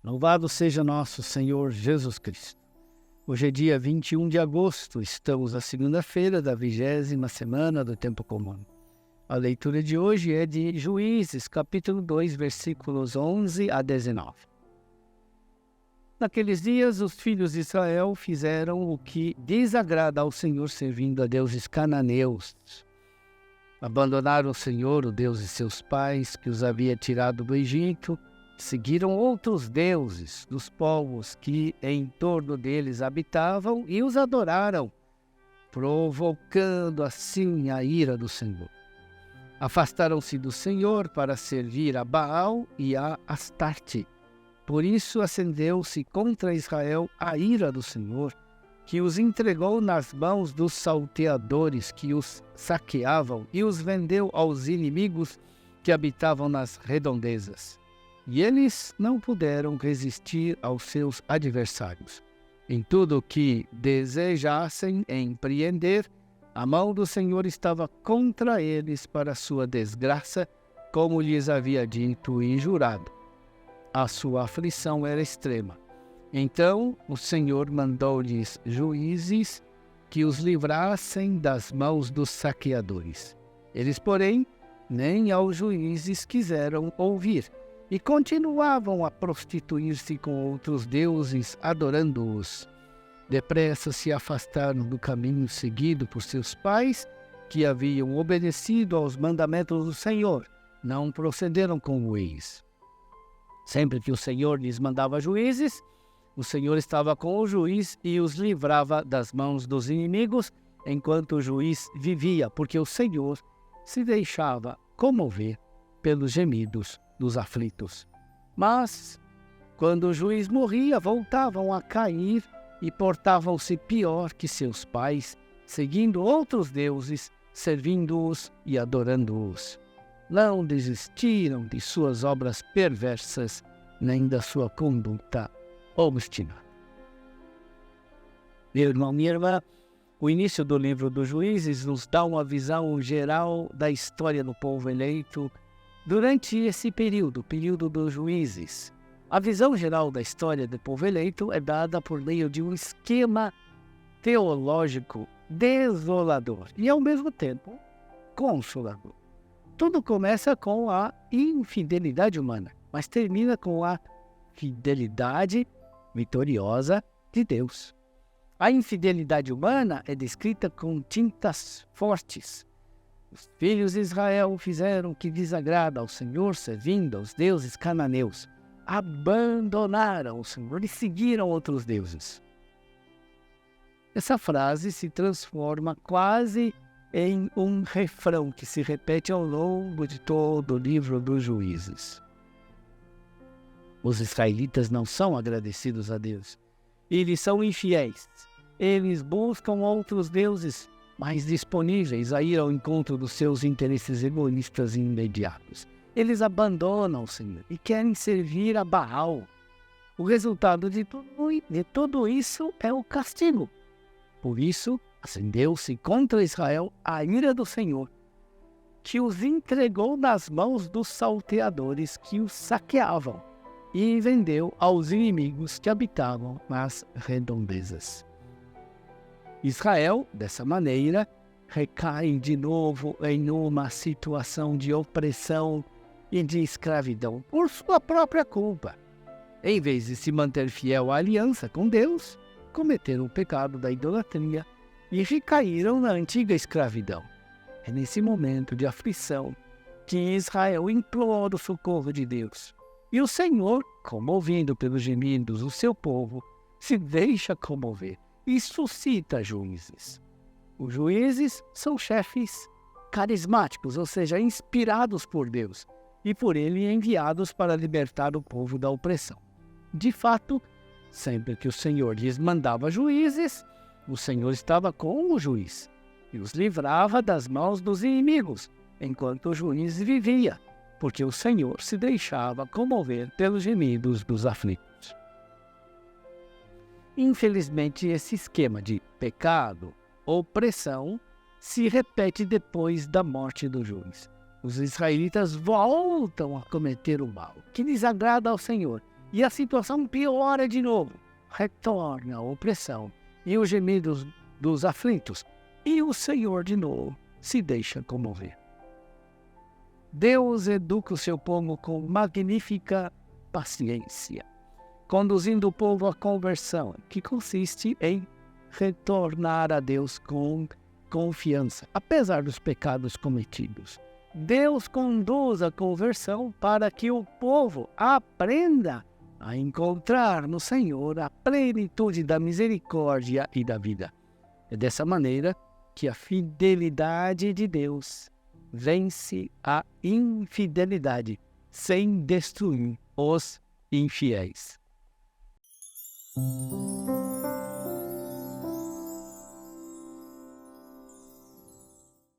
Louvado seja nosso Senhor Jesus Cristo. Hoje é dia 21 de agosto, estamos na segunda-feira da 20ª semana do Tempo Comum. A leitura de hoje é de Juízes, capítulo 2, versículos 11 a 19. Naqueles dias, os filhos de Israel fizeram o que desagrada ao Senhor, servindo a deuses cananeus. Abandonaram o Senhor, o Deus de seus pais, que os havia tirado do Egito. Seguiram outros deuses dos povos que em torno deles habitavam e os adoraram, provocando assim a ira do Senhor. Afastaram-se do Senhor para servir a Baal e a Astarte. Por isso acendeu-se contra Israel a ira do Senhor, que os entregou nas mãos dos salteadores que os saqueavam e os vendeu aos inimigos que habitavam nas redondezas. E eles não puderam resistir aos seus adversários. Em tudo o que desejassem empreender, a mão do Senhor estava contra eles para sua desgraça, como lhes havia dito e jurado. A sua aflição era extrema. Então o Senhor mandou-lhes juízes que os livrassem das mãos dos saqueadores. Eles, porém, nem aos juízes quiseram ouvir, e continuavam a prostituir-se com outros deuses, adorando-os. Depressa se afastaram do caminho seguido por seus pais, que haviam obedecido aos mandamentos do Senhor. Não procederam como eles. Sempre que o Senhor lhes mandava juízes, o Senhor estava com o juiz e os livrava das mãos dos inimigos, enquanto o juiz vivia, porque o Senhor se deixava comover pelos gemidos dos aflitos. Mas, quando o juiz morria, voltavam a cair e portavam-se pior que seus pais, seguindo outros deuses, servindo-os e adorando-os. Não desistiram de suas obras perversas, nem da sua conduta obstinada. Meu irmão, minha irmã, o início do livro dos Juízes nos dá uma visão geral da história do povo eleito durante esse período dos juízes. A visão geral da história do povo eleito é dada por meio de um esquema teológico desolador e, ao mesmo tempo, consolador. Tudo começa com a infidelidade humana, mas termina com a fidelidade vitoriosa de Deus. A infidelidade humana é descrita com tintas fortes. Os filhos de Israel fizeram o que desagrada ao Senhor, servindo aos deuses cananeus. Abandonaram o Senhor e seguiram outros deuses. Essa frase se transforma quase em um refrão que se repete ao longo de todo o livro dos Juízes. Os israelitas não são agradecidos a Deus. Eles são infiéis. Eles buscam outros deuses mais disponíveis a ir ao encontro dos seus interesses egoístas e imediatos. Eles abandonam o Senhor e querem servir a Baal. O resultado de tudo isso é o castigo. Por isso, acendeu-se contra Israel a ira do Senhor, que os entregou nas mãos dos salteadores que os saqueavam e vendeu aos inimigos que habitavam nas redondezas. Israel, dessa maneira, recai de novo em uma situação de opressão e de escravidão por sua própria culpa. Em vez de se manter fiel à aliança com Deus, cometeram o pecado da idolatria e recaíram na antiga escravidão. É nesse momento de aflição que Israel implora o socorro de Deus. E o Senhor, comovido pelos gemidos do seu povo, se deixa comover e suscita juízes. Os juízes são chefes carismáticos, ou seja, inspirados por Deus, e por ele enviados para libertar o povo da opressão. De fato, sempre que o Senhor lhes mandava juízes, o Senhor estava com o juiz e os livrava das mãos dos inimigos, enquanto o juiz vivia, porque o Senhor se deixava comover pelos gemidos dos aflitos. Infelizmente, esse esquema de pecado, opressão, se repete depois da morte do juiz. Os israelitas voltam a cometer o mal, que desagrada ao Senhor, e a situação piora de novo. Retorna a opressão e os gemidos dos aflitos, e o Senhor de novo se deixa comover. Deus educa o seu povo com magnífica paciência, conduzindo o povo à conversão, que consiste em retornar a Deus com confiança, apesar dos pecados cometidos. Deus conduz a conversão para que o povo aprenda a encontrar no Senhor a plenitude da misericórdia e da vida. É dessa maneira que a fidelidade de Deus vence a infidelidade, sem destruir os infiéis.